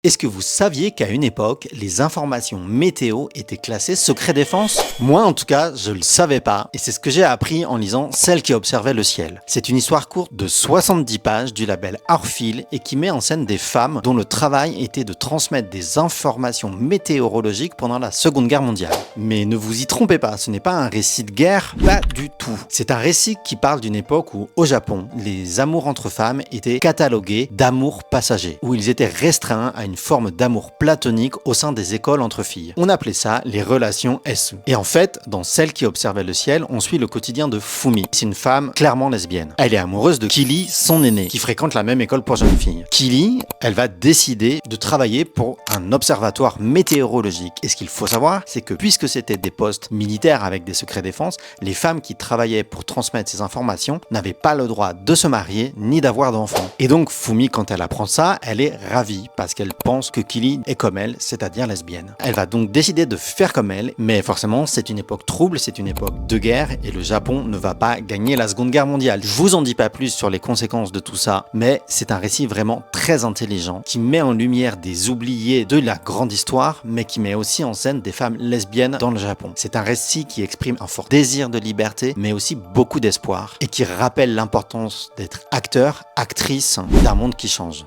Est-ce que vous saviez qu'à une époque, les informations météo étaient classées secret défense? Moi en tout cas, je le savais pas, et c'est ce que j'ai appris en lisant Celle qui observait le ciel. C'est une histoire courte de 70 pages du label Orphile et qui met en scène des femmes dont le travail était de transmettre des informations météorologiques pendant la Seconde Guerre mondiale. Mais ne vous y trompez pas, ce n'est pas un récit de guerre, pas du tout. C'est un récit qui parle d'une époque où, au Japon, les amours entre femmes étaient catalogués d'amours passagers, où ils étaient restreints à une forme d'amour platonique au sein des écoles entre filles. On appelait ça les relations SU. Et en fait, dans Celle qui observait le ciel, on suit le quotidien de Fumi. C'est une femme clairement lesbienne. Elle est amoureuse de Kili, son aîné, qui fréquente la même école pour jeunes filles. Kili, elle va décider de travailler pour un observatoire météorologique. Et ce qu'il faut savoir, c'est que puisque c'était des postes militaires avec des secrets défense, les femmes qui travaillaient pour transmettre ces informations n'avaient pas le droit de se marier ni d'avoir d'enfants. Et donc Fumi, quand elle apprend ça, elle est ravie parce qu'elle pense que Kili est comme elle, c'est-à-dire lesbienne. Elle va donc décider de faire comme elle, mais forcément c'est une époque trouble, c'est une époque de guerre et le Japon ne va pas gagner la Seconde Guerre mondiale. Je vous en dis pas plus sur les conséquences de tout ça, mais c'est un récit vraiment très intelligent qui met en lumière des oubliés de la grande histoire, mais qui met aussi en scène des femmes lesbiennes dans le Japon. C'est un récit qui exprime un fort désir de liberté, mais aussi beaucoup d'espoir et qui rappelle l'importance d'être acteur, actrice d'un monde qui change.